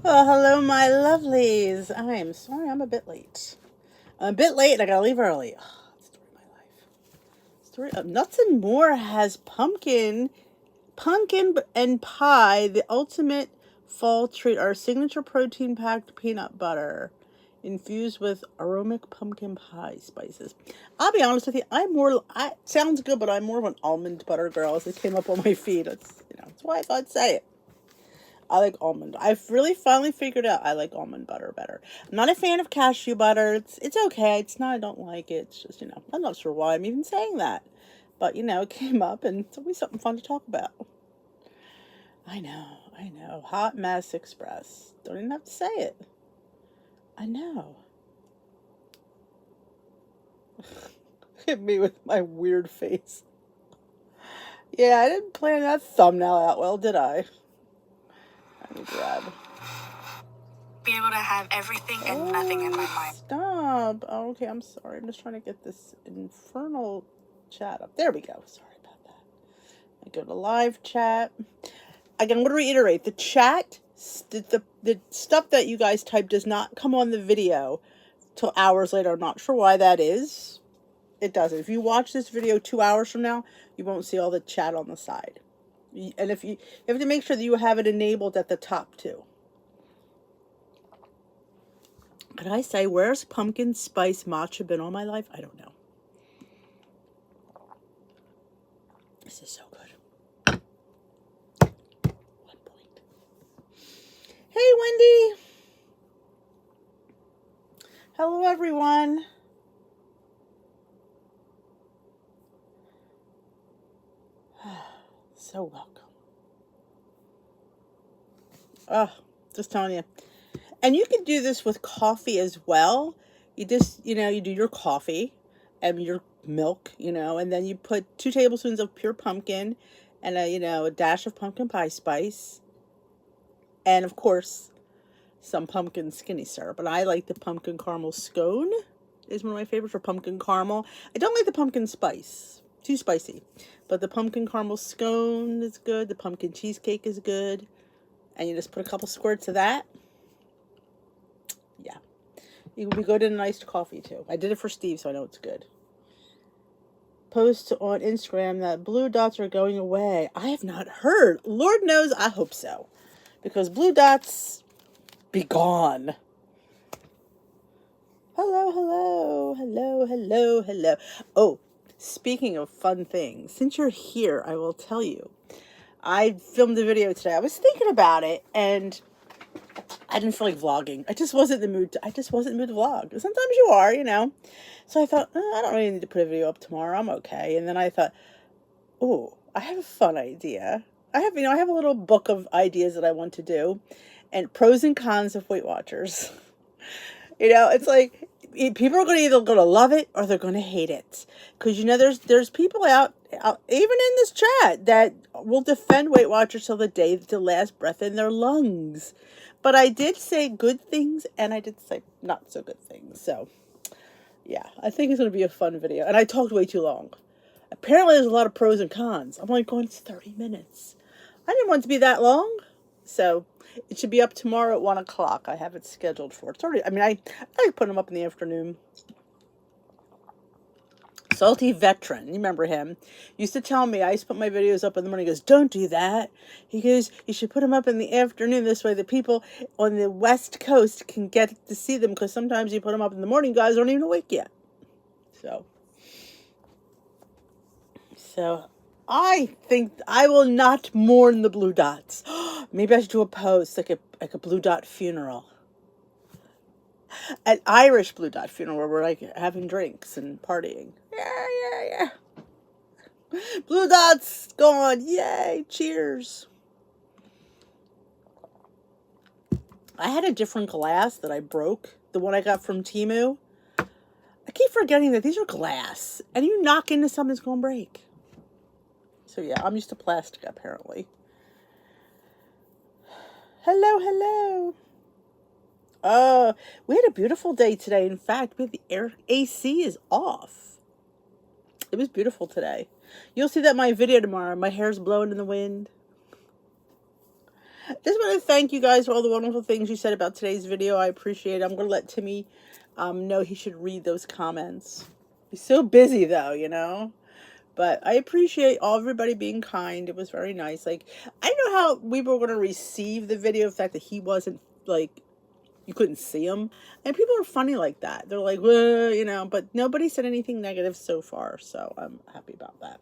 Well, hello, my lovelies. I am sorry I'm a bit late. I'm a bit late and I gotta leave early. Oh, story of my life. Story of Nuts and More has pumpkin and pie, the ultimate fall treat, our signature protein-packed peanut butter infused with aromatic pumpkin pie spices. I'll be honest with you, sounds good, but I'm more of an almond butter girl as it came up on my feed. That's why I thought I'd say it. I like almond. I've really finally figured out I like almond butter better. I'm not a fan of cashew butter. It's okay. It's not I don't like it. It's just, I'm not sure why I'm even saying that. But, it came up and it's always something fun to talk about. I know. Hot Mess Express. Don't even have to say it. I know. Look at me with my weird face. Yeah, I didn't plan that thumbnail out well, did I? Let me grab. Be able to have everything and nothing in my mind. Stop. Oh, okay, I'm sorry. I'm just trying to get this infernal chat up. There we go. Sorry about that. I go to live chat. Again, I'm going to reiterate. The chat, the stuff that you guys type does not come on the video till hours later. I'm not sure why that is. It doesn't. If you watch this video 2 hours from now, you won't see all the chat on the side. And if you have to make sure that you have it enabled at the top too. Could I say, where's pumpkin spice matcha been all my life? I don't know. This is so good. 1 point. Hey, Wendy. Hello, everyone. So welcome. Oh, just telling you. And you can do this with coffee as well. You just, you do your coffee and your milk, and then you put 2 tablespoons of pure pumpkin and a dash of pumpkin pie spice. And of course, some pumpkin skinny syrup. And I like the pumpkin caramel scone is one of my favorites for pumpkin caramel. I don't like the pumpkin spice. Too spicy. But the pumpkin caramel scone is good. The pumpkin cheesecake is good. And you just put a couple squirts of that. Yeah. It would be good in an iced coffee, too. I did it for Steve, so I know it's good. Post on Instagram that blue dots are going away. I have not heard. Lord knows, I hope so. Because blue dots be gone. Hello. Oh, speaking of fun things, since you're here, I will tell you. I filmed a video today. I was thinking about it, and I didn't feel like vlogging. I just wasn't in the mood to vlog. Sometimes you are, So I thought, I don't really need to put a video up tomorrow. I'm okay. And then I thought, oh, I have a fun idea. I have a little book of ideas that I want to do, and pros and cons of Weight Watchers. It's like people are either going to love it or they're going to hate it. Because, there's people out, even in this chat, that will defend Weight Watchers till the last breath in their lungs. But I did say good things and I did say not so good things. So, yeah, I think it's going to be a fun video. And I talked way too long. Apparently, there's a lot of pros and cons. I'm like going, it's 30 minutes. I didn't want it to be that long. So, it should be up tomorrow at 1 o'clock. I have it scheduled for. It's already, I put them up in the afternoon. Salty Veteran, you remember him, used to tell me, I used to put my videos up in the morning. He goes, don't do that. He goes, you should put them up in the afternoon. This way the people on the West Coast can get to see them, because sometimes you put them up in the morning, guys aren't even awake yet. So I think I will not mourn the blue dots. Maybe I should do a post, like a blue dot funeral. An Irish blue dot funeral where we're like having drinks and partying. Yeah. Blue dots gone. Yay. Cheers. I had a different glass that I broke. The one I got from Temu. I keep forgetting that these are glass. And you knock into something, it's going to break. So yeah, I'm used to plastic apparently. Hello. We had a beautiful day today. In fact, we have the AC is off. It was beautiful today. You'll see that in my video tomorrow. My hair's blowing in the wind. Just want to thank you guys for all the wonderful things you said about today's video. I appreciate it. I'm going to let Timmy know he should read those comments. He's so busy though, you know. But I appreciate all everybody being kind. It was very nice. Like, I don't know how we were going to receive the video. The fact that he wasn't, like, you couldn't see him. And people are funny like that. They're like, well, you know, but nobody said anything negative so far. So I'm happy about that.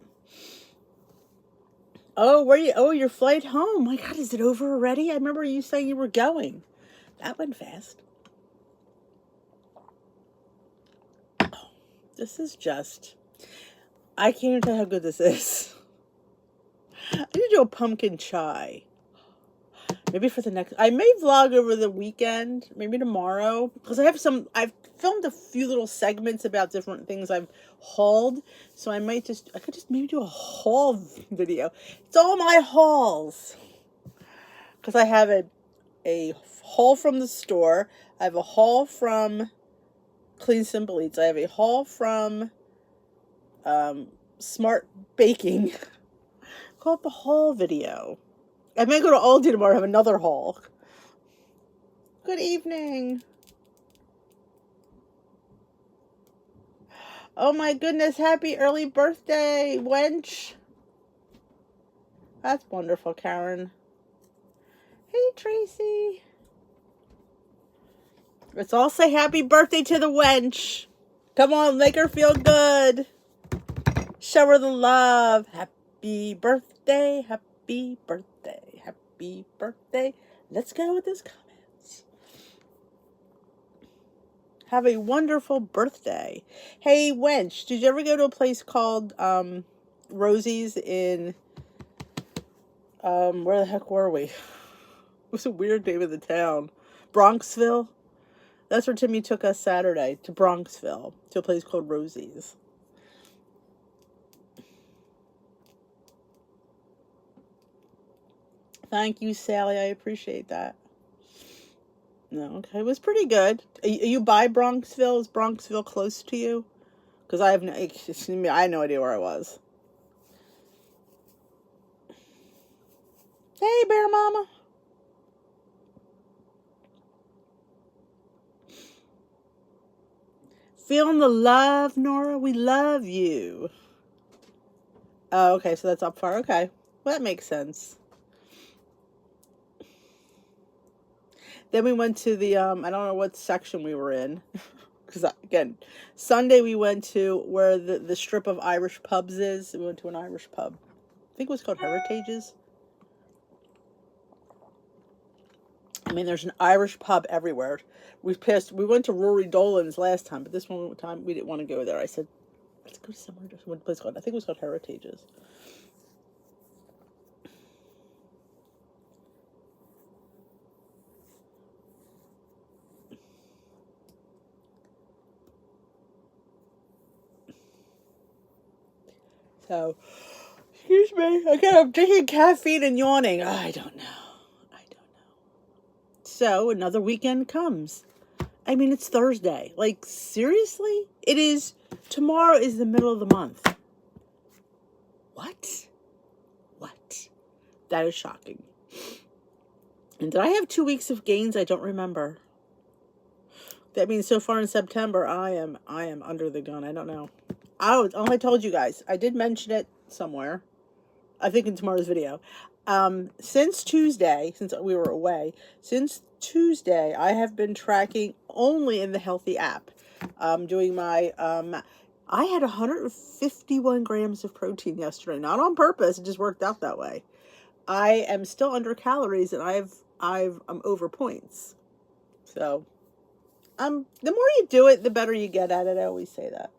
Oh, where you? Oh, your flight home. My God, is it over already? I remember you saying you were going. That went fast. Oh, this is just... I can't even tell how good this is. I need to do a pumpkin chai. Maybe for the next... I may vlog over the weekend. Maybe tomorrow. Because I've filmed a few little segments about different things I've hauled. So I could just maybe do a haul video. It's all my hauls. Because I have a haul from the store. I have a haul from Clean Simple Eats. I have a haul from Smart Baking. Call it the haul video. I may go to Aldi tomorrow and have another haul. Good evening. Oh my goodness, happy early birthday, wench. That's wonderful, Karen. Hey, Tracy. Let's all say happy birthday to the wench. Come on, make her feel good. Show her the love. Happy birthday, happy birthday, happy birthday. Let's go with those comments. Have a wonderful birthday. Hey, wench, did you ever go to a place called Rosie's in, where the heck were we? It was a weird name of the town. Bronxville? That's where Timmy took us Saturday, to Bronxville, to a place called Rosie's. Thank you, Sally. I appreciate that. No, okay. It was pretty good. Are you by Bronxville? Is Bronxville close to you? Because I have I had no idea where I was. Hey, Bear Mama. Feeling the love, Nora? We love you. Oh, okay. So that's up far. Okay. Well, that makes sense. Then we went to the, I don't know what section we were in. Because, again, Sunday we went to where the strip of Irish pubs is. We went to an Irish pub. I think it was called Heritage's. I mean, there's an Irish pub everywhere. We went to Rory Dolan's last time, but this one time we didn't want to go there. I said, let's go to somewhere different. What place called? I think it was called Heritage's. So, excuse me. Again, I'm drinking caffeine and yawning. I don't know. So, another weekend comes. I mean, it's Thursday. Like, seriously? Tomorrow is the middle of the month. What? That is shocking. And did I have 2 weeks of gains? I don't remember. That means so far in September, I am under the gun. I don't know. I told you guys. I did mention it somewhere. I think in tomorrow's video. Since Tuesday, since we were away, I have been tracking only in the Healthy app. Doing my, I had 151 grams of protein yesterday. Not on purpose. It just worked out that way. I am still under calories and I'm over points. So, the more you do it, the better you get at it. I always say that.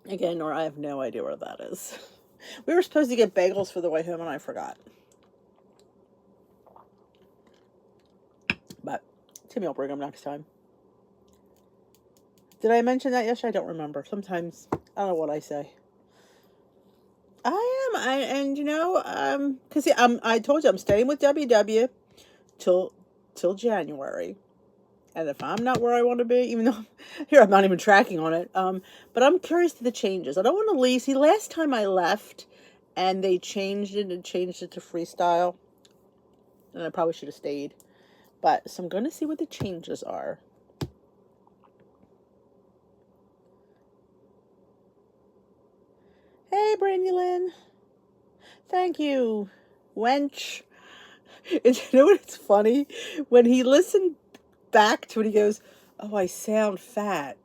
Again, Nora, I have no idea where that is. We were supposed to get bagels for the way home, and I forgot. But Timmy will bring them next time. Did I mention that yesterday? I don't remember. Sometimes, I don't know what I say. And you know, because I told you I'm staying with WW till January. And if I'm not where I want to be, even though here I'm not even tracking on it, but I'm curious to the changes. I don't want to leave. See, last time I left and they changed it and changed it to freestyle, and I probably should have stayed. But so I'm going to see what the changes are. Hey, Brandulin. Thank you, wench. And you know what's funny? When he listened back to it, he goes, "Oh, I sound fat."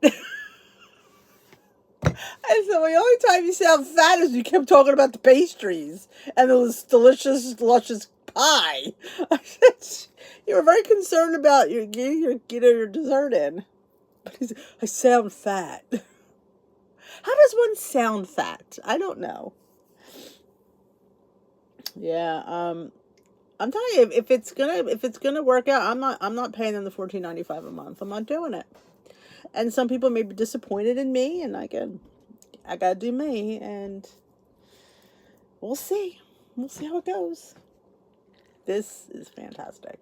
I said, well, the only time you sound fat is you kept talking about the pastries and this delicious, luscious pie. I said, you were very concerned about your getting your dessert in. But he said, I sound fat. How does one sound fat? I don't know. Yeah, I'm telling you, if it's gonna work out, I'm not paying them the $14.95 a month. I'm not doing it. And some people may be disappointed in me, and I gotta do me, and we'll see. We'll see how it goes. This is fantastic.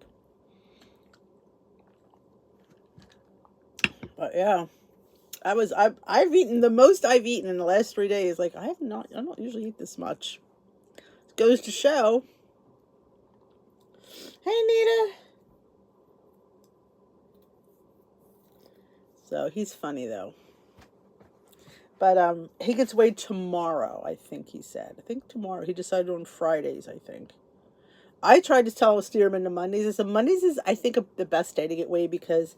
But yeah, I've eaten the most I've eaten in the last 3 days. Like I don't usually eat this much. It goes to show. Hey, Nita. So he's funny though. But he gets weighed tomorrow, I think he said. I think tomorrow. He decided on Fridays, I think. I tried to steer him into Mondays. I said Mondays is, I think, the best day to get weighed because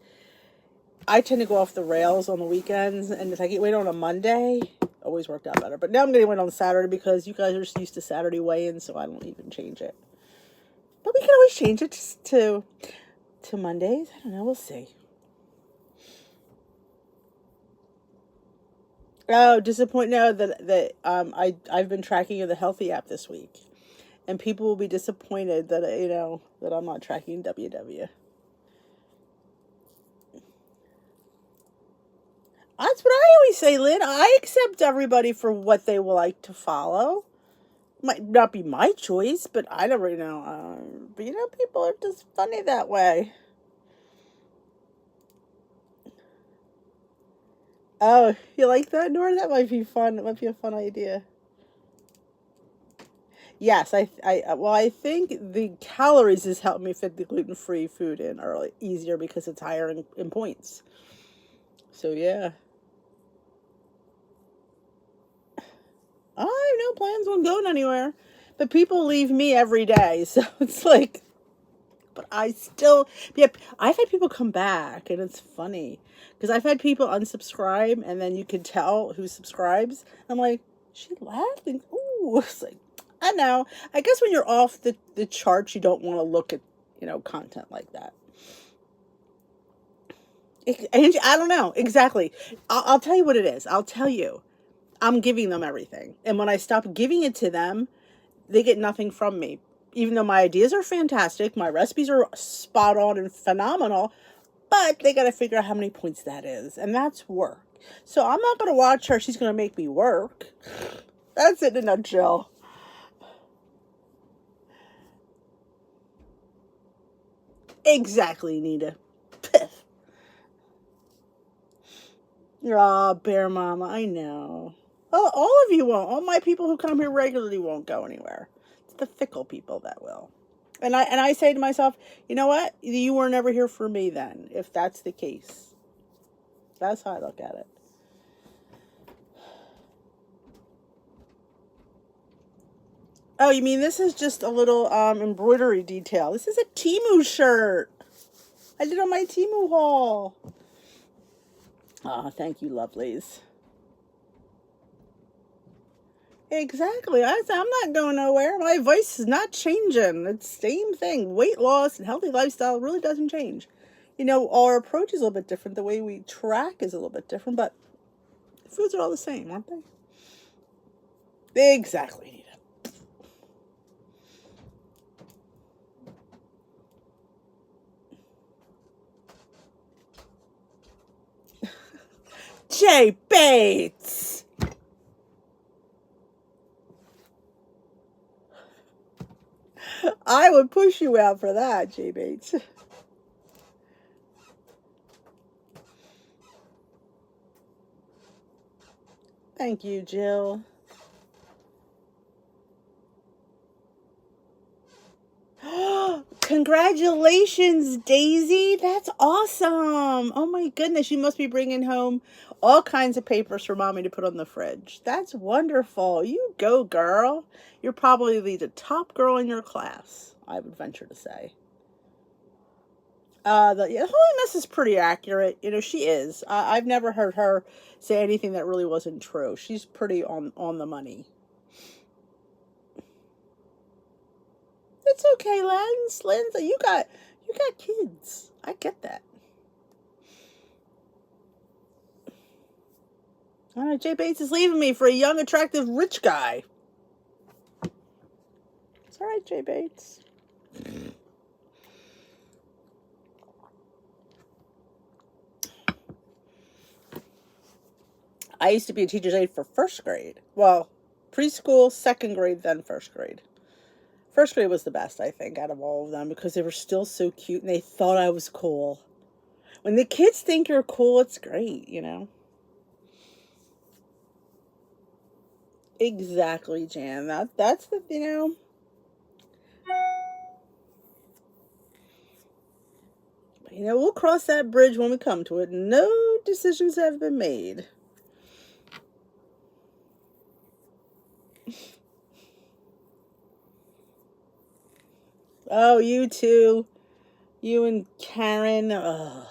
I tend to go off the rails on the weekends, and if I get weighed on a Monday, always worked out better. But now I'm getting weighed on Saturday because you guys are just used to Saturday weigh-ins, so I don't even change it. But we can always change it to Mondays. I don't know. We'll see. Oh, disappointed. No, that I've been tracking the Healthy app this week, and people will be disappointed that that I'm not tracking WW. That's what I always say, Lynn. I accept everybody for what they will like to follow. Might not be my choice, but I don't really know. But people are just funny that way. Oh, you like that, Nora? That might be fun. It might be a fun idea. Yes, I think the calories has helped me fit the gluten-free food in early easier because it's higher in points. So yeah. I have no plans on going anywhere. But people leave me every day, so it's like, but I've had people come back, and it's funny because I've had people unsubscribe, and then you can tell who subscribes. I'm like, she laughed, and ooh, it's like, I know. I guess when you're off the charts, you don't want to look at content like that. I don't know exactly. I'll tell you what it is. I'll tell you. I'm giving them everything, and when I stop giving it to them, they get nothing from me. Even though my ideas are fantastic, my recipes are spot on and phenomenal, but they got to figure out how many points that is, and that's work. So I'm not going to watch her. She's going to make me work. That's it in a nutshell. Exactly, Nita. Piff. Aw, Bear Mama, I know. Well, all of you won't. All my people who come here regularly won't go anywhere. It's the fickle people that will. And I say to myself, you know what? You were never here for me then, if that's the case. That's how I look at it. Oh, you mean this is just a little embroidery detail. This is a Temu shirt. I did on my Temu haul. Oh, thank you, lovelies. Exactly. I'm not going nowhere. My voice is not changing. It's the same thing. Weight loss and healthy lifestyle really doesn't change. Our approach is a little bit different. The way we track is a little bit different, but the foods are all the same, aren't they? Exactly. Jay Bates. I would push you out for that, Jay Bates. Thank you, Jill. Congratulations, Daisy. That's awesome. Oh my goodness. You must be bringing home all kinds of papers for mommy to put on the fridge. That's wonderful. You go, girl. You're probably the top girl in your class, I would venture to say. The Holy Miss is pretty accurate. You know, she is. I've never heard her say anything that really wasn't true. She's pretty on the money. It's okay, Lindsay. You got kids. I get that. All right, Jay Bates is leaving me for a young, attractive, rich guy. It's all right, Jay Bates. I used to be a teacher's aide for first grade. Well, preschool, second grade, then first grade. First grade was the best, I think, out of all of them because they were still so cute and they thought I was cool. When the kids think you're cool, it's great, you know? Exactly, Jan. That's the, you know. You know, we'll cross that bridge when we come to it. No decisions have been made. Oh, you two. You and Karen. Ugh.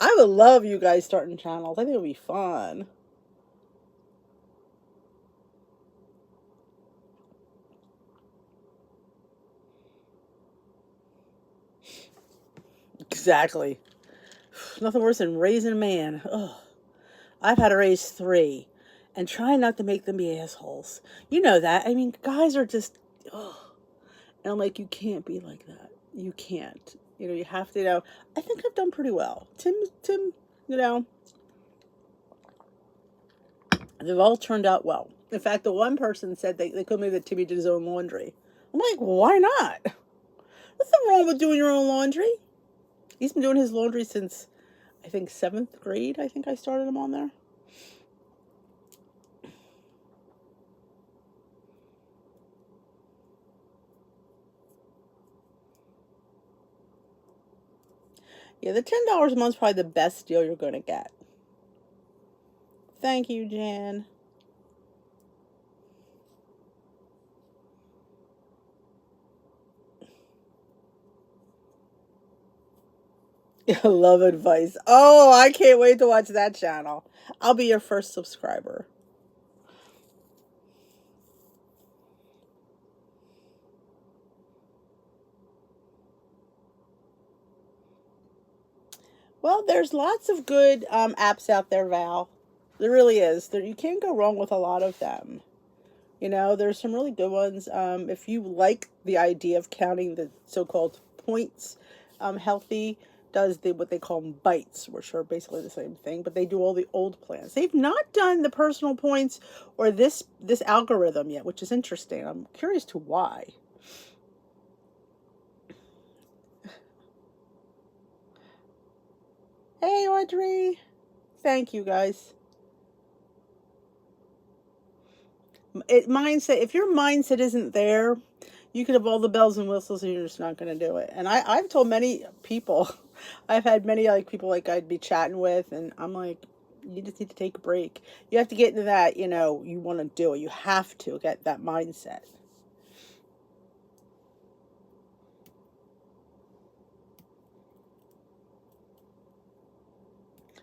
I would love you guys starting channels. I think it would be fun. Exactly. Nothing worse than raising a man. Ugh. I've had to raise 3. And try not to make them be assholes. You know that. I mean, guys are just... Ugh. And I'm like, you can't be like that. You can't. You know, you have to, you know... I think I've done pretty well. Tim, you know... They've all turned out well. In fact, the one person said they couldn't believe that Timmy did his own laundry. I'm like, why not? Nothing wrong with doing your own laundry. He's been doing his laundry since, I think, 7th grade. I think I started him on there. Yeah, the $10 a month is probably the best deal you're going to get. Thank you, Jan. Love advice. Oh, I can't wait to watch that channel. I'll be your first subscriber. Well, there's lots of good apps out there, Val. There really is. You can't go wrong with a lot of them. You know, there's some really good ones. If you like the idea of counting the so-called points, Healthy does what they call bites, which are basically the same thing, but they do all the old plans. They've not done the personal points or this algorithm yet, which is interesting. I'm curious to why. Hey, Audrey. Thank you, guys. Mindset. If your mindset isn't there, you could have all the bells and whistles and you're just not going to do it. And I've told many people, I've had many like people like I'd be chatting with, and I'm like, you just need to take a break. You have to get into that, you know, you want to do it. You have to get that mindset.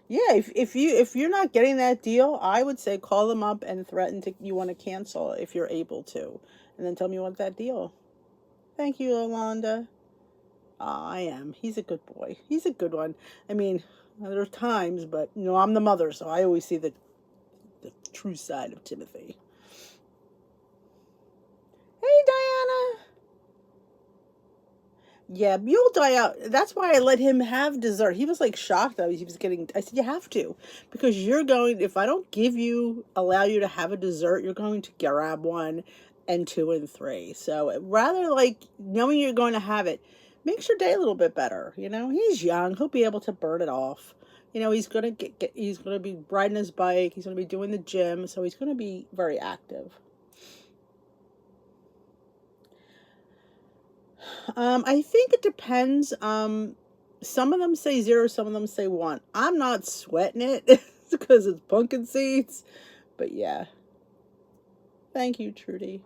Yeah, if you're not getting that deal, I would say call them up and threaten you want to cancel if you're able to, and then tell me you want that deal. Thank you, Yolanda. I am. He's a good boy. He's a good one. I mean, there are times, but you know, I'm the mother, so I always see the true side of Timothy. Hey, Diana. Yeah, you'll die out. That's why I let him have dessert. He was like shocked that he was getting. I said you have to, because you're going. If I don't allow you to have a dessert, you're going to grab 1 and 2 and 3. So rather like knowing you're going to have it, makes your day a little bit better. You know, he's young. He'll be able to burn it off. You know, he's gonna he's gonna be riding his bike. He's gonna be doing the gym, so he's gonna be very active. I think it depends. Some of them say 0, some of them say 1. I'm not sweating it because it's pumpkin seeds, but yeah. Thank you, Trudy.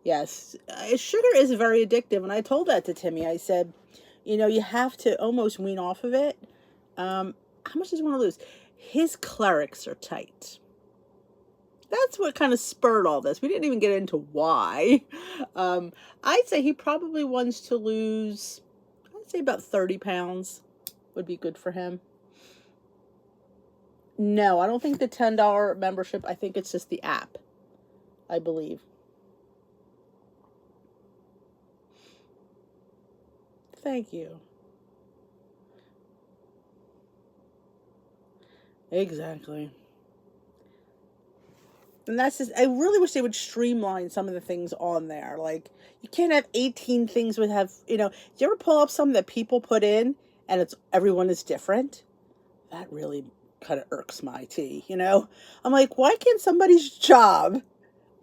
Yes, sugar is very addictive, and I told that to Timmy. I said, you know, you have to almost wean off of it. How much does he want to lose? His clerics are tight. That's what kind of spurred all this. We didn't even get into why. I'd say he probably wants to lose, I'd say about 30 pounds would be good for him. No, I don't think the $10 membership. I think it's just the app, I believe. Thank you. Exactly. And that's just, I really wish they would streamline some of the things on there. Like, you can't have 18 things with have, you know, do you ever pull up some that people put in and it's everyone is different? That really kind of irks my tea, you know? I'm like, why can't somebody's job,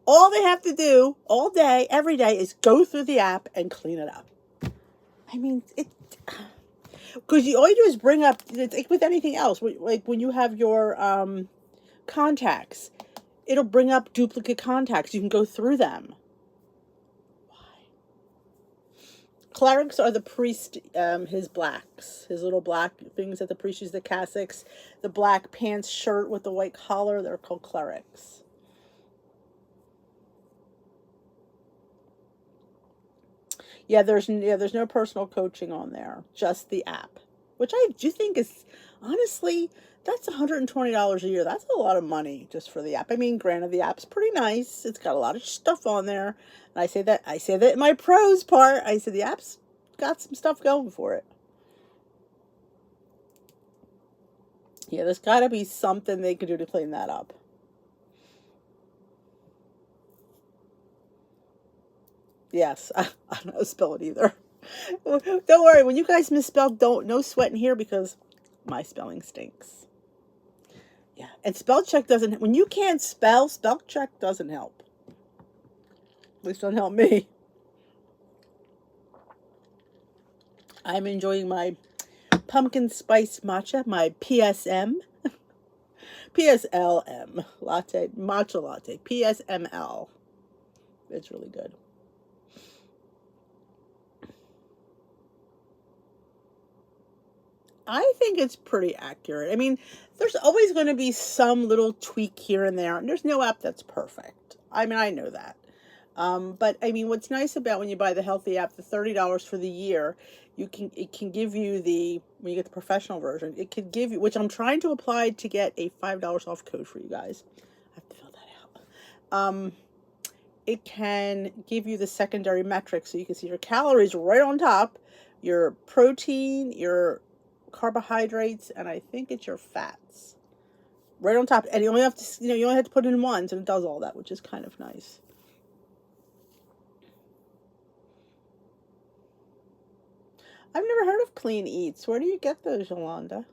all they have to do all day, every day, is go through the app and clean it up? I mean, it, because all you do is bring up, it's like with anything else, like when you have your contacts, it'll bring up duplicate contacts. You can go through them. Why? Clerics are the priest, his blacks, his little black things that the priest use, the cassocks, the black pants shirt with the white collar, they're called clerics. Yeah, there's no personal coaching on there, just the app, which I do think is, honestly, that's $120 a year. That's a lot of money just for the app. I mean, granted, the app's pretty nice. It's got a lot of stuff on there. And I say that in my pros part. I said the app's got some stuff going for it. Yeah, there's got to be something they could do to clean that up. Yes, I don't know how to spell it either. Don't worry, when you guys misspell, no sweat in here because my spelling stinks. Yeah, and spell check doesn't, when you can't spell check doesn't help. At least don't help me. I'm enjoying my pumpkin spice matcha, my PSM. PSLM latte, matcha latte, PSML. It's really good. I think it's pretty accurate. I mean, there's always going to be some little tweak here and there, and there's no app that's perfect. I mean, I know that. But I mean, what's nice about when you buy the healthy app, the $30 for the year, it can give you when you get the professional version, it could give you, which I'm trying to apply to get a $5 off code for you guys. I have to fill that out. It can give you the secondary metrics so you can see your calories right on top, your protein, your carbohydrates, and I think it's your fats right on top. And you only have to, you only have to put it in once, and it does all that, which is kind of nice. I've never heard of Clean Eats. Where do you get those, Yolanda?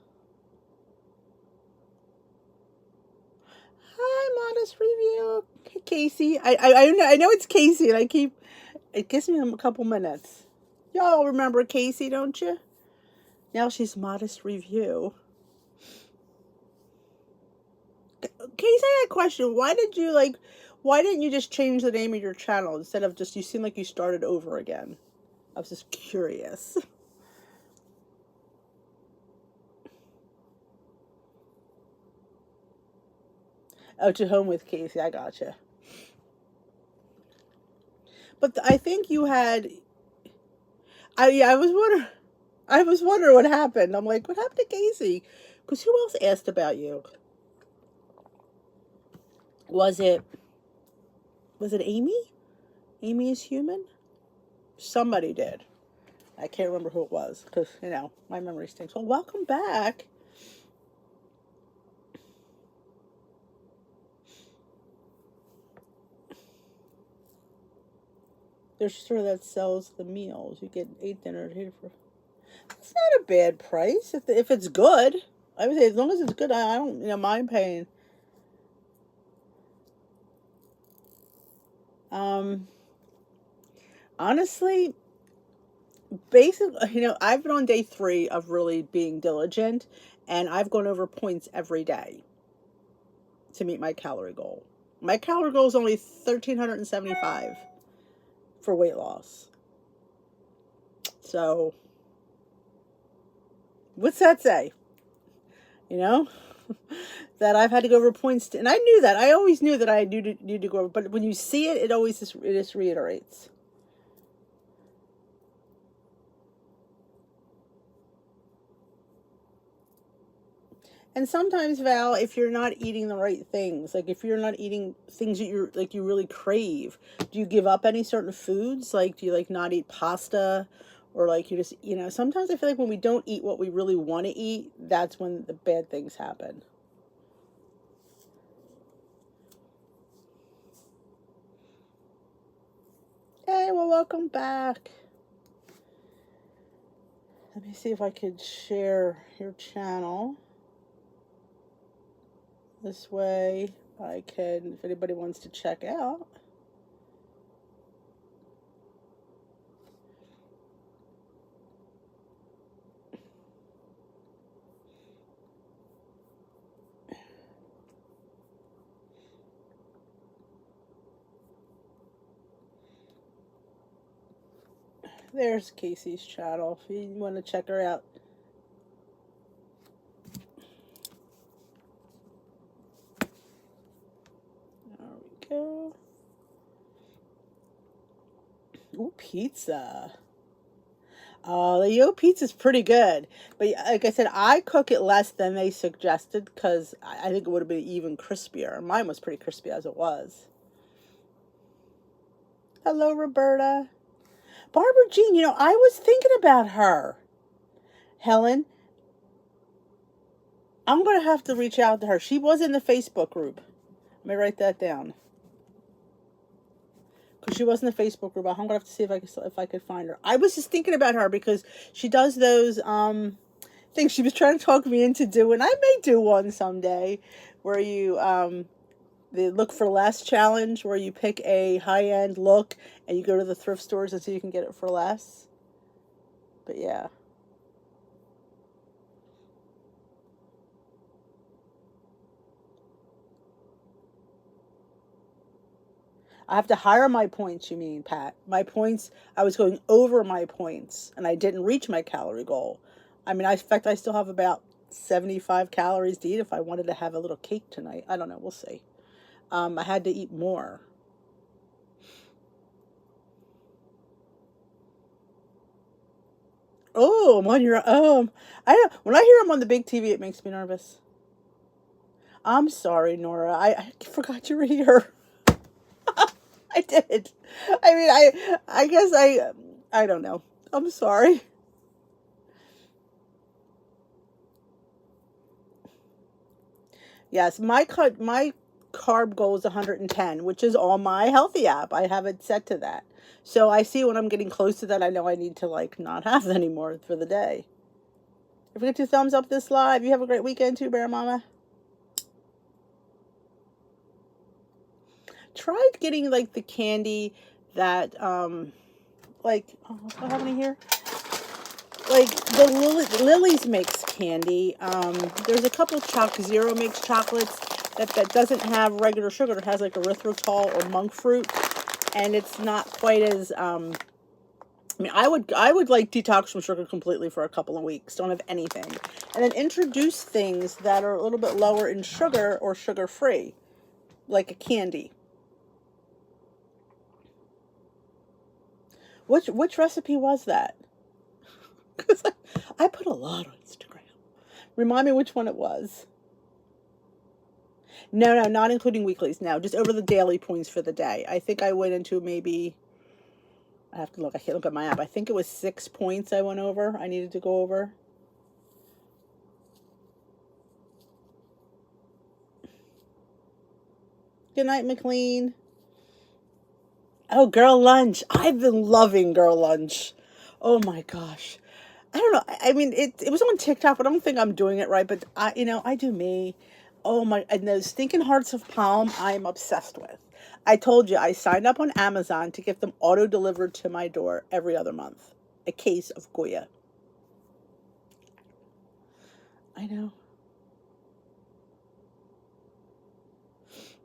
Hi, Modest Review. Casey. I know it's Casey, and it gives me a couple minutes. Y'all remember Casey, don't you? Now she's Modest Review. Casey, I had a question. Why didn't you just change the name of your channel instead of you seem like you started over again? I was just curious. Oh, to Home with Casey. I gotcha. But I think you had. I was wondering what happened. I'm like, what happened to Casey? Because who else asked about you? Was it Amy? Amy is Human? Somebody did. I can't remember who it was because, my memory stinks. Well, welcome back. There's a store that sells the meals. You get 8 dinners here for. It's not a bad price if it's good. I would say as long as it's good, I don't mind paying. Honestly, basically, I've been on day 3 of really being diligent, and I've gone over points every day to meet my calorie goal. My calorie goal is only 1,375 for weight loss. So, what's that say? That I've had to go over points, and I knew that. I always knew that I need to go over, but when you see it, it just reiterates. And sometimes, Val, if you're not eating the right things, like if you're not eating things that you really crave, do you give up any certain foods? Like, do you not eat pasta, or you just sometimes I feel like when we don't eat what we really want to eat, that's when the bad things happen. Hey, well, welcome back. Let me see if I could share your channel. This way I can, if anybody wants to check out. There's Casey's channel if you want to check her out. There we go. Ooh, pizza. The Yo pizza's pretty good. But like I said, I cook it less than they suggested because I think it would have been even crispier. Mine was pretty crispy as it was. Hello, Roberta. Barbara Jean, I was thinking about her. Helen, I'm going to have to reach out to her. She was in the Facebook group. Let me write that down. Because she was in the Facebook group. I'm going to have to see if I could find her. I was just thinking about her because she does those things. She was trying to talk me into doing. I may do one someday where you the look for less challenge, where you pick a high-end look and you go to the thrift stores and see if you can get it for less. But yeah. I have to higher my points, you mean, Pat. My points, I was going over my points, and I didn't reach my calorie goal. I mean, in fact, I still have about 75 calories to eat if I wanted to have a little cake tonight. I don't know. We'll see. I had to eat more. Oh, I'm on your, I don't, when I hear I'm on the big TV, it makes me nervous. I'm sorry, Nora. I forgot you were here. I did. I mean, I guess I don't know. I'm sorry. Yes, my carb goal is 110, which is on my healthy app. I have it set to that. So I see when I'm getting close to that, I know I need to not have that anymore for the day. Don't forget to thumbs up this live. You have a great weekend too, Bear Mama. Tried getting the candy that oh, what have any here? The Lily's makes candy. There's a couple Zero makes chocolates that doesn't have regular sugar. It has erythritol or monk fruit, and it's not quite as I mean, I would detox from sugar completely for a couple of weeks. Don't have anything, and then introduce things that are a little bit lower in sugar or sugar free, like a candy. Which recipe was that? Because I put a lot on Instagram. Remind me which one it was. No, not including weeklies. No, just over the daily points for the day. I think I went into maybe, I have to look. I can't look at my app. I think it was 6 points I went over. I needed to go over. Good night, McLean. Oh, Girl Lunch. I've been loving Girl Lunch. Oh my gosh. I don't know. I mean, it was on TikTok, but I don't think I'm doing it right. But I do me. Oh my, and those stinking hearts of palm, I am obsessed with. I told you, I signed up on Amazon to get them auto delivered to my door every other month. A case of Goya. I know.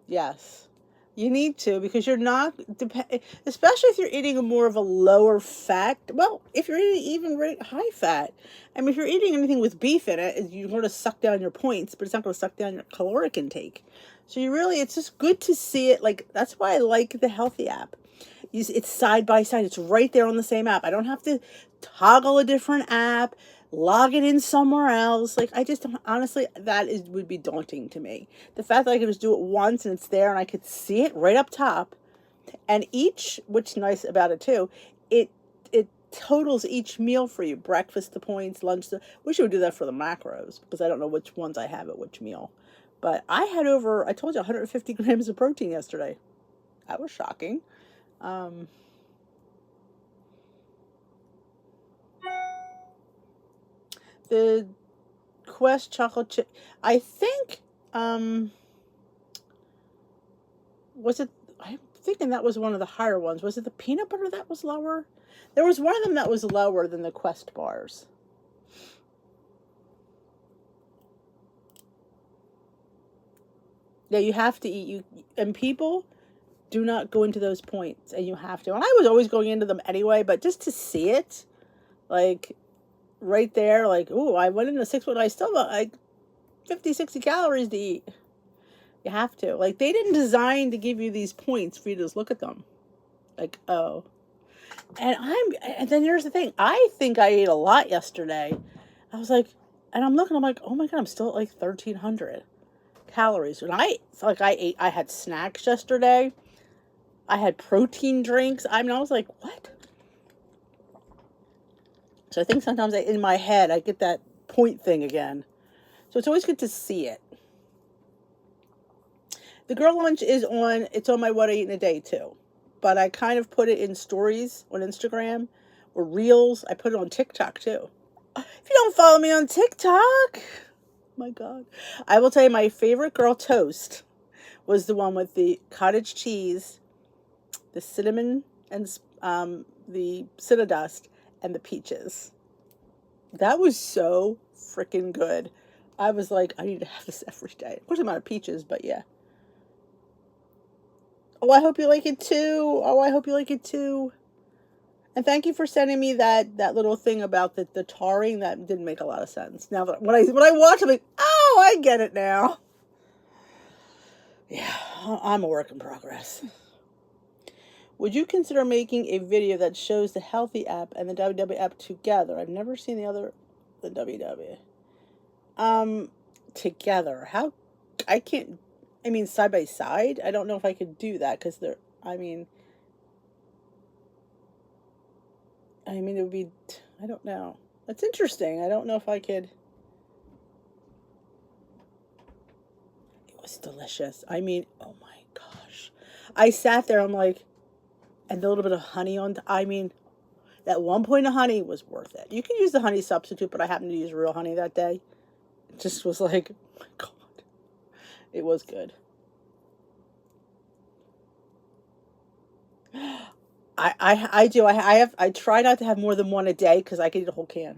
Yes. You need to, because you're not, especially if you're eating a more of a lower fat. Well, if you're eating even high fat, I mean, if you're eating anything with beef in it, you're going to suck down your points, but it's not going to suck down your caloric intake. So it's just good to see it. Like, that's why I like the Healthy app. It's side by side. It's right there on the same app. I don't have to toggle a different app, log it in somewhere else. Like, I just don't, honestly, would be daunting to me. The fact that I could just do it once and it's there and I could see it right up top, and which nice about it too, it totals each meal for you. Breakfast the points, lunch the, wish it would do that for the macros, because I don't know which ones I have at which meal. But I had I told you, 150 grams of protein yesterday. That was shocking. The Quest chocolate chip, I think, was it, I'm thinking that was one of the higher ones. Was it the peanut butter that was lower? There was one of them that was lower than the Quest bars. Yeah, you have to eat. And people do not go into those points, and you have to. And I was always going into them anyway, but just to see it, like, right there, like, ooh, I went into 6 foot, I still got like 50, 60 calories to eat. You have to. Like, they didn't design to give you these points for you to just look at them. Like, oh. And then here's the thing. I think I ate a lot yesterday. I was like, and I'm looking, I'm like, oh my God, I'm still at like 1,300 calories. And I had snacks yesterday. I had protein drinks. I mean, I was like, what? So I think sometimes in my head, I get that point thing again. So it's always good to see it. The Girl Lunch it's on my What I Eat in a Day too. But I kind of put it in stories on Instagram or reels. I put it on TikTok too. If you don't follow me on TikTok, my God. I will tell you, my favorite girl toast was the one with the cottage cheese, the cinnamon, and the cinnamon dust, and the peaches. That was so freaking good. I was like, I need to have this every day. Of course, I'm out of peaches, but yeah. Oh, I hope you like it too. Oh, I hope you like it too. And thank you for sending me that little thing about the tarring. That didn't make a lot of sense. Now that when I watch it, I'm like, oh, I get it now. Yeah, I'm a work in progress. Would you consider making a video that shows the Healthy app and the WW app together? I've never seen the WW. Together. How? I can't. I mean, side by side. I don't know if I could do that because they're. I mean, it would be. I don't know. That's interesting. I don't know if I could. It was delicious. I mean, oh my gosh. I sat there. I'm like, and a little bit of honey on. I mean, that 1 point of honey was worth it. You can use the honey substitute, but I happened to use real honey that day. It just was like, oh my God. It was good. I do. I try not to have more than one a day because I could eat a whole can.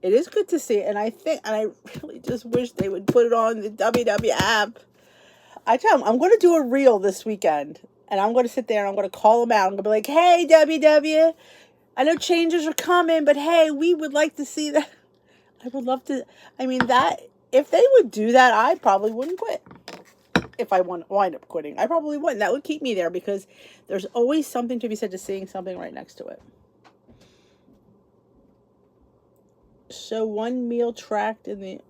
It is good to see, and I really just wish they would put it on the WW app. I tell them, I'm going to do a reel this weekend, and I'm going to sit there and I'm going to call them out. I'm going to be like, hey, WW, I know changes are coming, but hey, we would like to see that. I would love to. I mean, if they would do that, I probably wouldn't quit. If I wind up quitting, I probably wouldn't. That would keep me there because there's always something to be said to seeing something right next to it. So one meal tracked in the...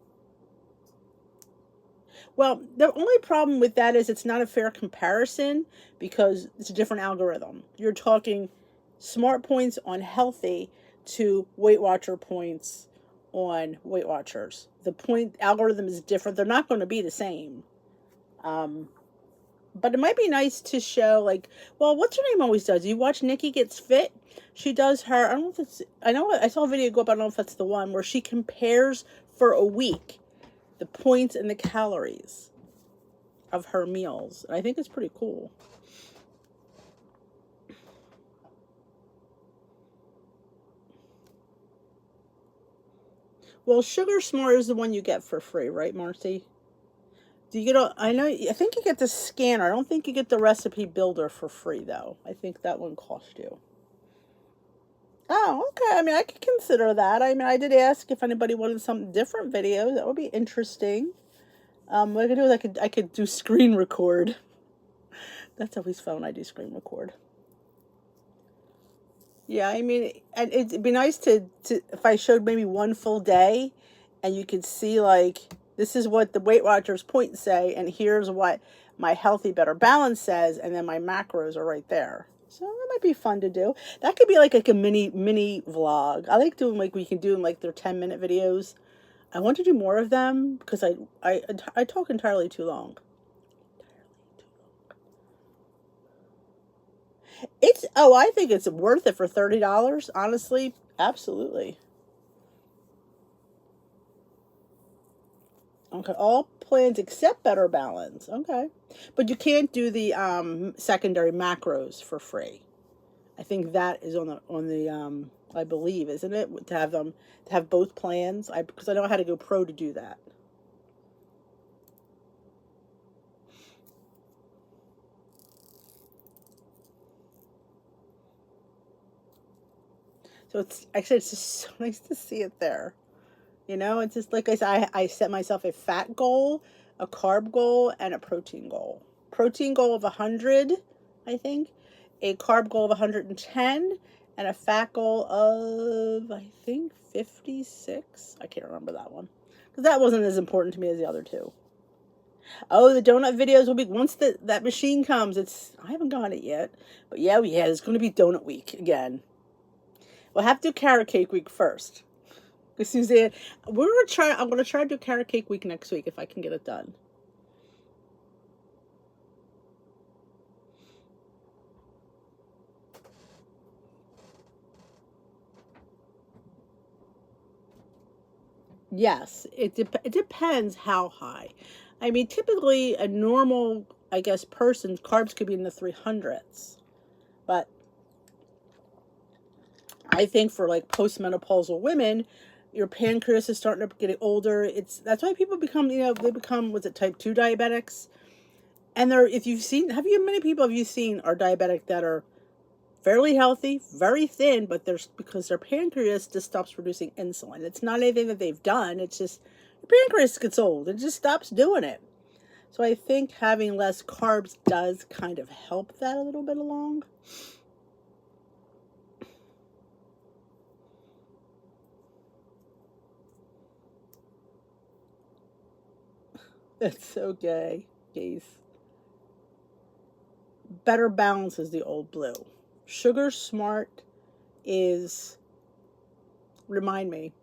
Well, the only problem with that is it's not a fair comparison because it's a different algorithm. You're talking smart points on Healthy to Weight Watcher points on Weight Watchers. The point algorithm is different. They're not going to be the same. But it might be nice to show, like, well, what's her name always does? You watch Nikki Gets Fit? She does her, I don't know if it's, I know, I saw a video go up, I don't know if that's the one, where she compares for a week the points and the calories of her meals. And I think it's pretty cool. Well, Sugar Smart is the one you get for free, right, Marcy? Do you get I think you get the scanner. I don't think you get the recipe builder for free, though. I think that one cost you. Oh, okay. I mean, I could consider that. I mean, I did ask if anybody wanted some different videos. That would be interesting. What I could do is I could do screen record. That's always fun when I do screen record. Yeah, I mean, and it'd be nice to if I showed maybe one full day, and you could see, like, this is what the Weight Watchers points say, and here's what my Healthy Better Balance says, and then my macros are right there. So that might be fun to do. That could be like a mini vlog. I like doing, like, we can do like their 10-minute videos. I want to do more of them because I talk entirely too long. I think it's worth it for $30, honestly. Absolutely. Okay, all plans except Better Balance. Okay. But you can't do the secondary macros for free. I think that is on the I believe, isn't it? To have both plans. Because I know how to go pro to do that. So it's just so nice to see it there. You know, it's just like I said, I set myself a fat goal, a carb goal, and a protein goal. Protein goal of 100, I think, a carb goal of 110, and a fat goal of, I think, 56. I can't remember that one. Because that wasn't as important to me as the other two. Oh, the donut videos will be, once that machine comes, I haven't got it yet. But yeah, it's going to be donut week again. We'll have to do carrot cake week first. Suzanne, I'm gonna try to do carrot cake week next week if I can get it done. Yes, it depends how high. I mean, typically a normal, I guess, person's carbs could be in the 300s, but I think for like postmenopausal women, your pancreas is starting to get older. That's why people become, they become, was it type 2 diabetics? And many people have you seen are diabetic that are fairly healthy, very thin, but because their pancreas just stops producing insulin. It's not anything that they've done. It's just your pancreas gets old. It just stops doing it. So I think having less carbs does kind of help that a little bit along. It's so gay, gays. Better Balance is the old blue. Sugar Smart is, remind me,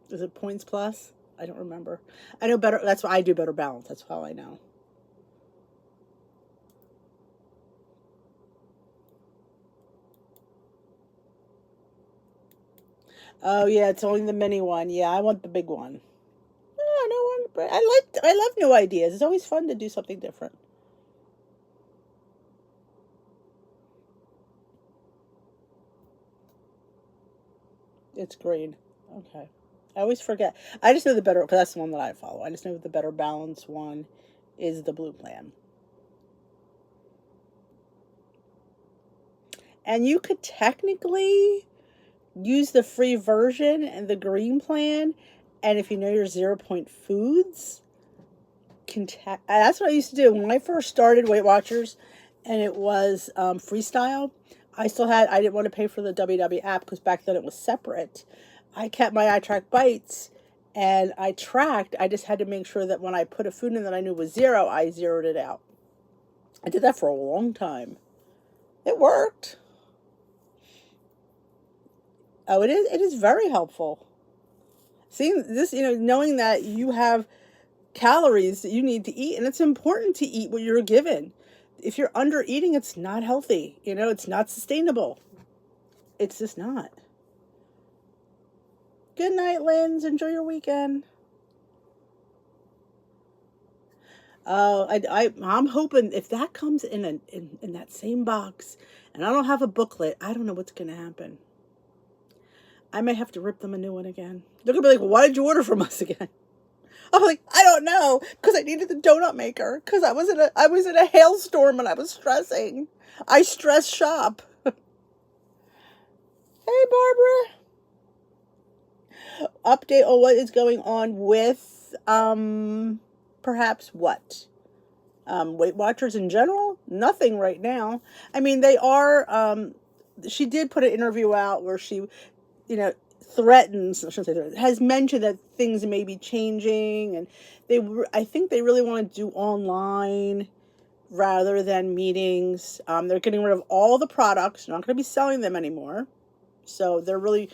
is it Points Plus? I don't remember. I know better. That's why I do Better Balance. That's how I know. Oh yeah, it's only the mini one. Yeah, I want the big one. Oh, no one. I love new ideas. It's always fun to do something different. It's green. Okay. I always forget. I just know because that's the one that I follow. I just know the Better Balance one is the blue plan. And you could technically use the free version and the green plan. And if you know your 0 point foods, that's what I used to do when I first started Weight Watchers, and it was freestyle. I didn't want to pay for the WW app because back then it was separate. I kept my iTrack bites and I tracked. I just had to make sure that when I put a food in that I knew was zero, I zeroed it out. I did that for a long time. It worked. Oh, it is very helpful. Seeing this, knowing that you have calories that you need to eat, and it's important to eat what you're given. If you're under eating, it's not healthy. It's not sustainable. It's just not. Good night, Linz. Enjoy your weekend. I'm hoping if that comes in that same box, and I don't have a booklet, I don't know what's gonna happen. I may have to rip them a new one again. They're gonna be like, well, "Why did you order from us again?" I'm like, "I don't know, because I needed the donut maker, because I was in a hailstorm and I was stressing. I stress shop." Hey, Barbara. Update on what is going on with perhaps what? Weight Watchers in general? Nothing right now. I mean, they are, she did put an interview out where she, threatens, I shouldn't say threatens, has mentioned that things may be changing, and I think they really want to do online rather than meetings. They're getting rid of all the products. They're not going to be selling them anymore. So they're really,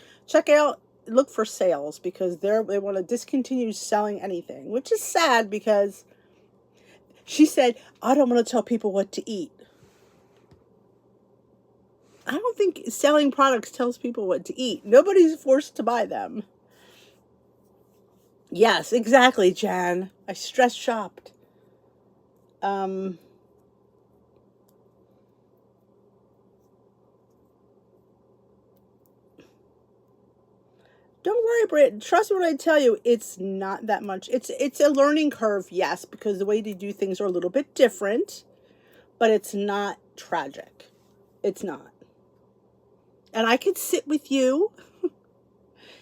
look for sales, because they want to discontinue selling anything, which is sad because she said, "I don't want to tell people what to eat." I don't think selling products tells people what to eat. Nobody's forced to buy them. Yes, exactly, Jan. I stress shopped. Don't worry, Britt. Trust me when I tell you, it's not that much. It's a learning curve, yes, because the way they do things are a little bit different, but it's not tragic. It's not. And I could sit with you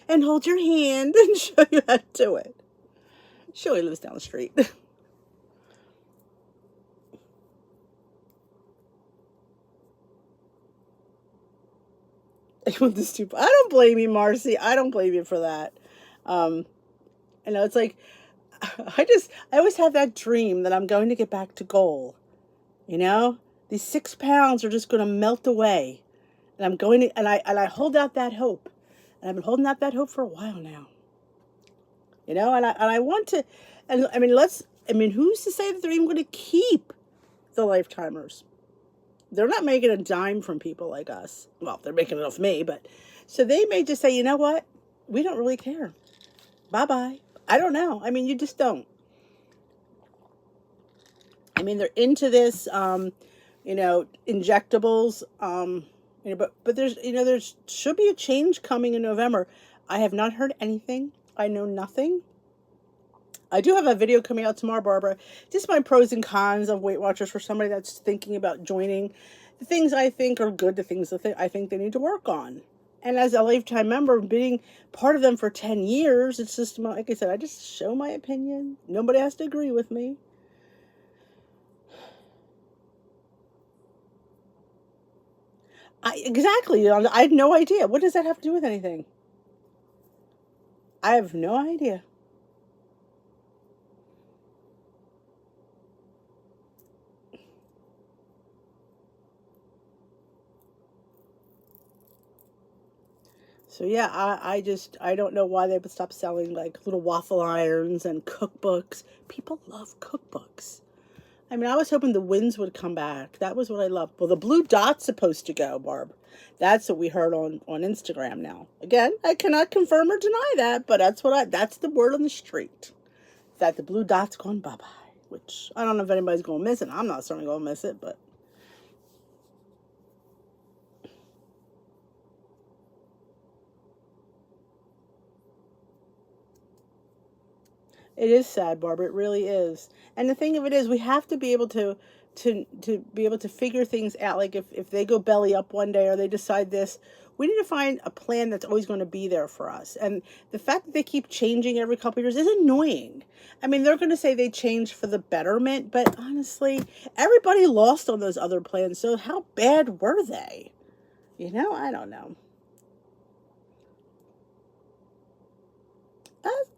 and hold your hand and show you how to do it. She only lives down the street. I want this stupid. I don't blame you, Marcy. I don't blame you for that. Um, it's like I always have that dream that I'm going to get back to goal. You know, these 6 pounds are just going to melt away, and I'm going to, and I hold out that hope, and I've been holding out that hope for a while now. And I want to, and I mean, who's to say that they're even going to keep the lifetimers? They're not making a dime from people like us. Well, they're making it off me, but so they may just say, "You know what? We don't really care. Bye bye." I don't know. I mean, you just don't. I mean, they're into this, injectables, but there's should be a change coming in November. I have not heard anything. I know nothing. I do have a video coming out tomorrow, Barbara. Just my pros and cons of Weight Watchers for somebody that's thinking about joining. The things I think are good, the things that I think they need to work on. And as a lifetime member, being part of them for 10 years, it's just, like I said, I just show my opinion. Nobody has to agree with me. Exactly. I have no idea. What does that have to do with anything? I have no idea. So yeah, I don't know why they would stop selling like little waffle irons and cookbooks. People love cookbooks. I mean, I was hoping the winds would come back. That was what I loved. Well, the blue dot's supposed to go, Barb. That's what we heard on Instagram now. Again, I cannot confirm or deny that, but that's the word on the street. That the blue dot's gone bye-bye. Which I don't know if anybody's gonna miss it. I'm not certainly gonna miss it, but it is sad, Barbara. It really is. And the thing of it is, we have to be able to be able to figure things out. Like if they go belly up one day or they decide this, we need to find a plan that's always going to be there for us. And the fact that they keep changing every couple of years is annoying. I mean, they're going to say they changed for the betterment, but honestly, everybody lost on those other plans. So how bad were they? I don't know.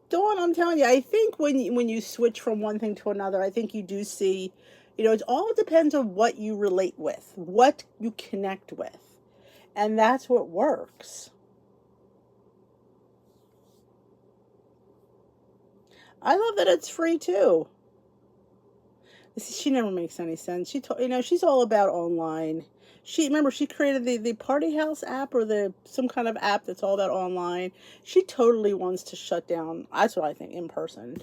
Dawn, I'm telling you, I think when you switch from one thing to another, I think you do see, it all depends on what you relate with, what you connect with, and that's what works. I love that it's free too. She never makes any sense. She's all about online. She created the Party House app or the some kind of app that's all about online. She totally wants to shut down. That's what I think, in person.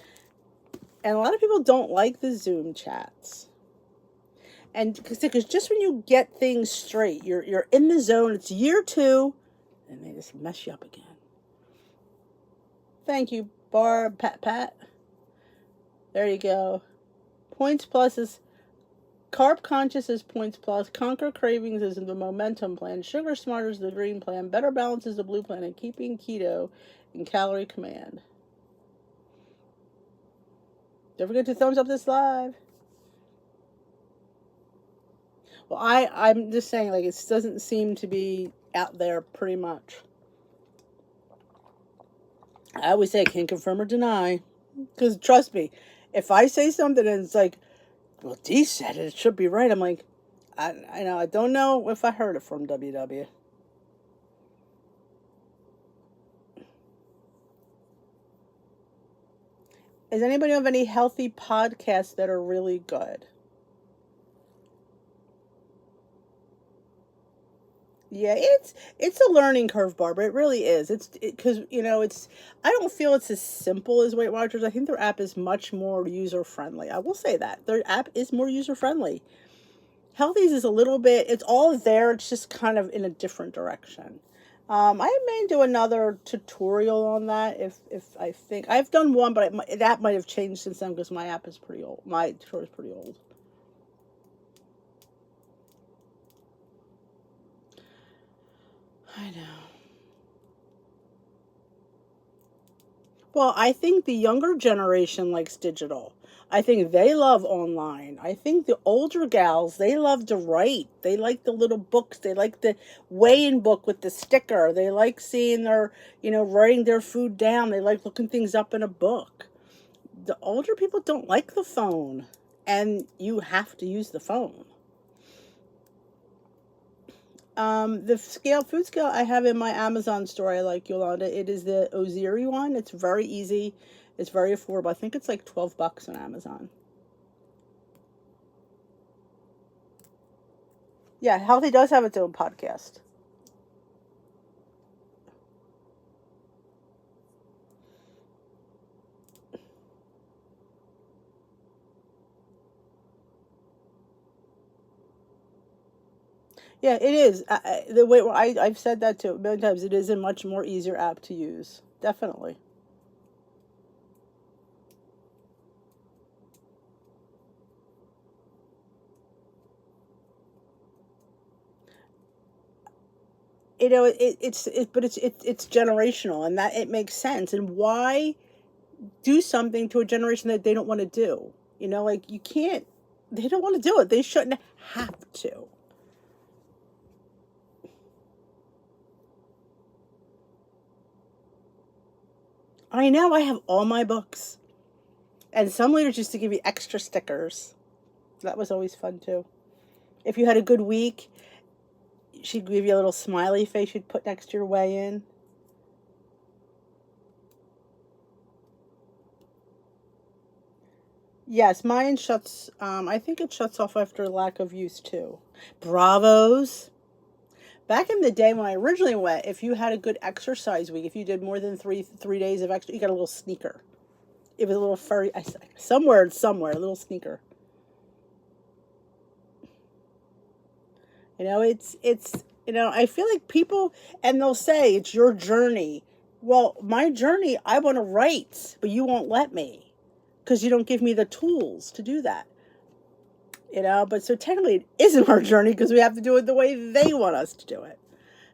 And a lot of people don't like the Zoom chats. And because just when you get things straight, you're in the zone. It's year 2, and they just mess you up again. Thank you, Barb. Pat. There you go. Points Plus is Carb Conscious is Points Plus. Conquer Cravings is the Momentum Plan. Sugar Smarter is the Green Plan. Better Balance is the Blue Plan. And Keeping Keto in Calorie Command. Don't forget to thumbs up this live. Well, I'm just saying, like, it doesn't seem to be out there pretty much. I always say I can't confirm or deny. Because trust me, if I say something and it's like, well, Dee said it should be right. I'm like, I know, I don't know if I heard it from WW. Does anybody have any healthy podcasts that are really good? Yeah, it's a learning curve, Barbara. It really is. It's because it's. I don't feel it's as simple as Weight Watchers. I think their app is much more user friendly. I will say that their app is more user friendly. Healthies is a little bit. It's all there. It's just kind of in a different direction. I may do another tutorial on that if I think I've done one, but that might have changed since then because my app is pretty old. My tutorial is pretty old. I know. Well, I think the younger generation likes digital. I think they love online. I think the older gals, they love to write. They like the little books. They like the weigh-in book with the sticker. They like seeing writing their food down. They like looking things up in a book. The older people don't like the phone, and you have to use the phone. The food scale I have in my Amazon store, I like, Yolanda. It is the Oziri one. It's very easy. It's very affordable. I think it's like $12 on Amazon. Yeah, Healthy does have its own podcast. Yeah, it is. The way I've said that too many times. It is a much more easier app to use. Definitely. But it's generational, and that it makes sense. And why do something to a generation that they don't want to do? Like, you can't. They don't want to do it. They shouldn't have to. I know. I have all my books, and some leaders used to give you extra stickers. That was always fun too. If you had a good week, she'd give you a little smiley face you'd put next to your weigh-in. Yes, mine shuts. I think it shuts off after lack of use too. Bravos. Back in the day when I originally went, if you had a good exercise week, if you did more than three days of extra, you got a little sneaker. It was a little furry. Somewhere, a little sneaker. It's. I feel like people, and they'll say it's your journey. Well, my journey, I want to write, but you won't let me because you don't give me the tools to do that. But so technically it isn't our journey because we have to do it the way they want us to do it.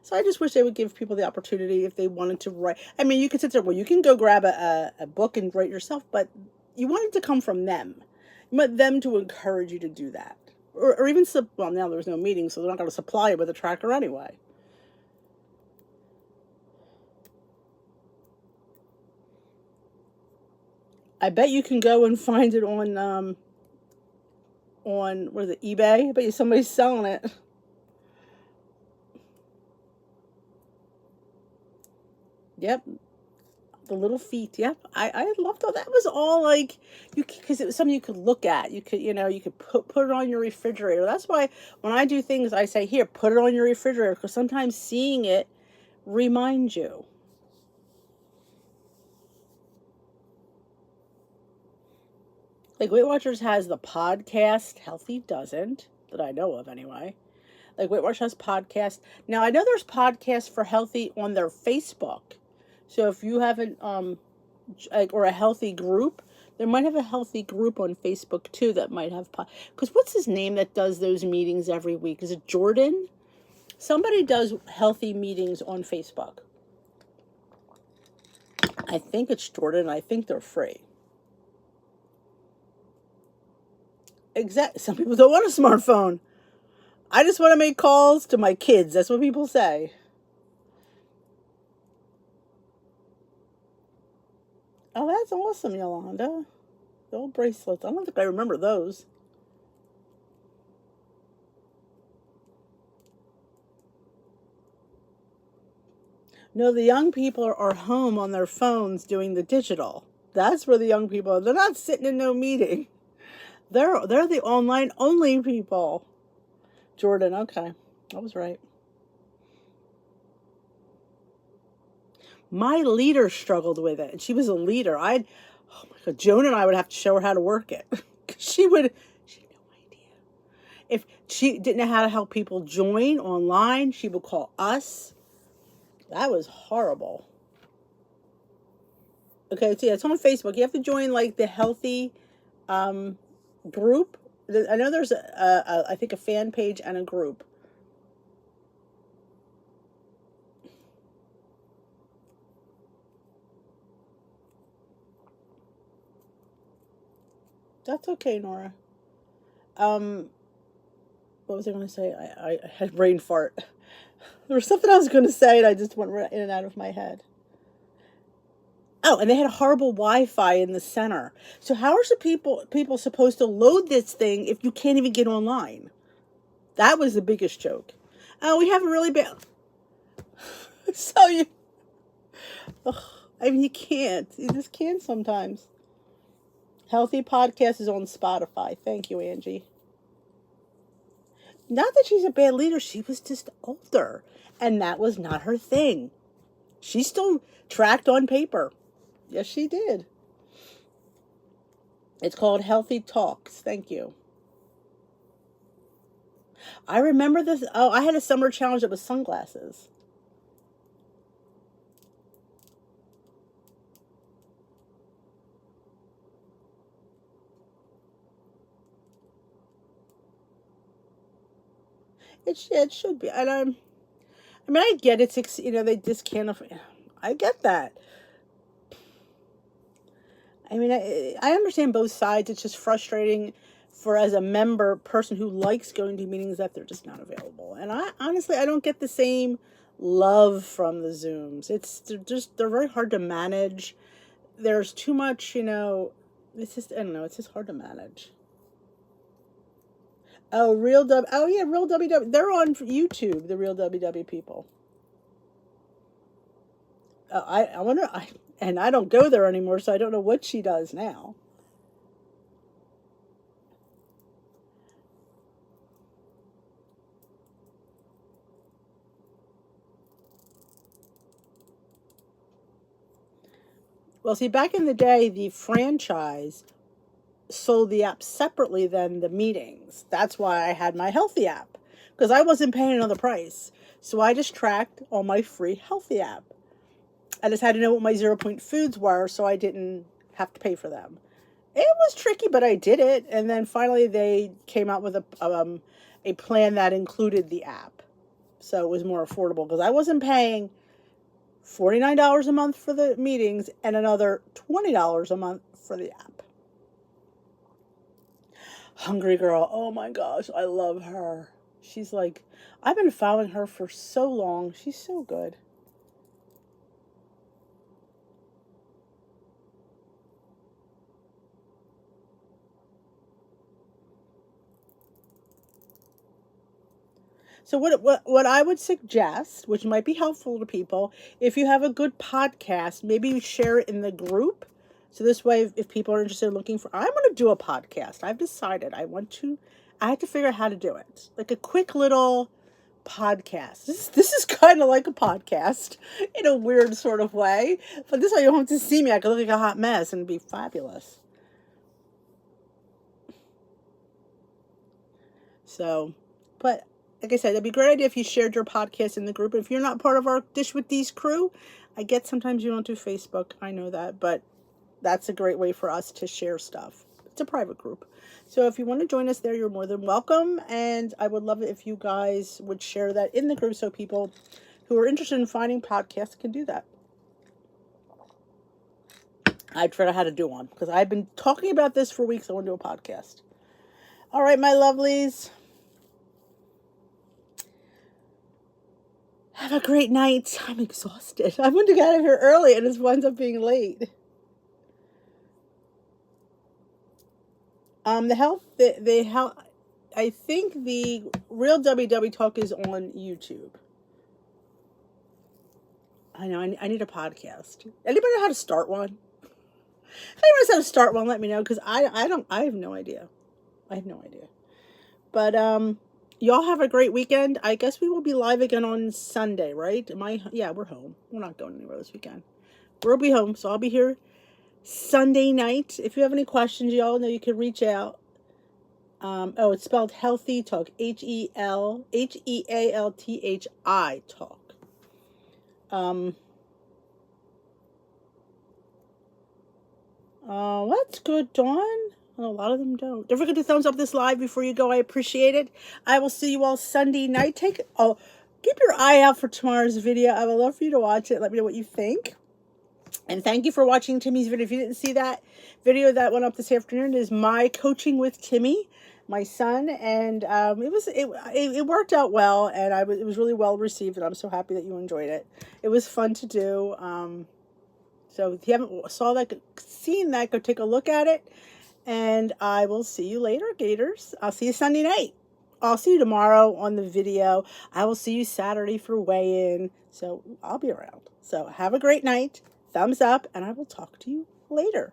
So I just wish they would give people the opportunity if they wanted to write. I mean, you could sit there, well, you can go grab a book and write yourself, but you want it to come from them. You want them to encourage you to do that. Or even, well, now there's no meeting, so they're not going to supply you with a tracker anyway. I bet you can go and find it on what is it, eBay? I bet you somebody's selling it. Yep. The little feet. Yep. I loved all that. Was all like because it was something you could look at. You could, you could put it on your refrigerator. That's why when I do things, I say, here, put it on your refrigerator, because sometimes seeing it reminds you. Like Weight Watchers has the podcast, Healthy doesn't, that I know of anyway. Like Weight Watchers has podcast. Now I know there's podcasts for Healthy on their Facebook. So if you haven't like, or a Healthy group, there might have a Healthy group on Facebook too that might have because what's his name that does those meetings every week? Is it Jordan? Somebody does Healthy meetings on Facebook. I think it's Jordan. I think they're free. Exactly. Some people don't want a smartphone. I just want to make calls to my kids. That's what people say. Oh, that's awesome, Yolanda. The old bracelets. I don't think I remember those. No, the young people are home on their phones doing the digital. That's where the young people are. They're not sitting in no meeting. They're the online only people. Jordan, okay. I was right. My leader struggled with it, and she was a leader. Oh my God, Joan and I would have to show her how to work it. she had no idea. If she didn't know how to help people join online, she would call us. That was horrible. Okay, so yeah, it's on Facebook. You have to join like the Healthy group. I know there's I think a fan page and a group. That's okay, Nora. Um, what was I going to say? I had a brain fart. There was something I was going to say, and I just went right in and out of my head. Oh, and they had horrible Wi-Fi in the center. So how are people supposed to load this thing if you can't even get online? That was the biggest joke. Oh, we have a really bad. So you, ugh, I mean, you can't. You just can't sometimes. Healthy Podcast is on Spotify. Thank you, Angie. Not that she's a bad leader. She was just older, and that was not her thing. She still tracked on paper. Yes, she did. It's called Healthy Talks. Thank you. I remember this. Oh, I had a summer challenge that was sunglasses. It should be. And I mean, I get it. They just can't afford. I get that. I mean, I understand both sides. It's just frustrating for as a member person who likes going to meetings that they're just not available. And I honestly, I don't get the same love from the Zooms. They're very hard to manage. There's too much, it's just, I don't know, it's just hard to manage. Oh, oh yeah, Real WW. They're on YouTube, the Real WW people. I wonder, and I don't go there anymore, so I don't know what she does now. Well, see, back in the day, the franchise sold the app separately than the meetings. That's why I had my Healthy app, because I wasn't paying another price. So I just tracked on my free Healthy app. I just had to know what my 0 point foods were so I didn't have to pay for them. It was tricky, but I did it. And then finally they came out with a plan that included the app. So it was more affordable because I wasn't paying $49 a month for the meetings and another $20 a month for the app. Hungry Girl. Oh my gosh, I love her. She's like, I've been following her for so long. She's so good. So what I would suggest, which might be helpful to people, if you have a good podcast, maybe you share it in the group. So this way, if people are interested in looking for, I want to do a podcast. I've decided I have to figure out how to do it. Like a quick little podcast. This is kind of like a podcast in a weird sort of way. But this way you don't have to see me. I could look like a hot mess and it'd be fabulous. So, but like I said, it'd be a great idea if you shared your podcast in the group. If you're not part of our Dish with These crew, I get sometimes you don't do Facebook. I know that, but that's a great way for us to share stuff. It's a private group. So if you want to join us there, you're more than welcome. And I would love it if you guys would share that in the group so people who are interested in finding podcasts can do that. I'd figure out how to do one because I've been talking about this for weeks. I want to do a podcast. All right, my lovelies. Have a great night. I'm exhausted. I wanted to get out of here early and it winds up being late. The health, I think the real WW Talk is on YouTube. I know, I need a podcast. Anybody know how to start one? If anyone knows how to start one, let me know, because I have no idea. I have no idea. But, y'all have a great weekend. I guess we will be live again on Sunday, right? Yeah, we're home. We're not going anywhere this weekend. We'll be home, so I'll be here Sunday night. If you have any questions, y'all know you can reach out. It's spelled Healthy Talk. HEALTHI Talk. That's good, Dawn. Well, a lot of them don't. Don't forget to thumbs up this live before you go. I appreciate it. I will see you all Sunday night. Keep your eye out for tomorrow's video. I would love for you to watch it. Let me know what you think. And thank you for watching Timmy's video. If you didn't see that video that went up this afternoon, it is my coaching with Timmy, my son, and it worked out well, and it was really well received, and I'm so happy that you enjoyed it. It was fun to do. So if you haven't seen that, go take a look at it, and I will see you later, Gators. I'll see you Sunday night. I'll see you tomorrow on the video. I will see you Saturday for weigh-in. So I'll be around. So have a great night. Thumbs up, and I will talk to you later.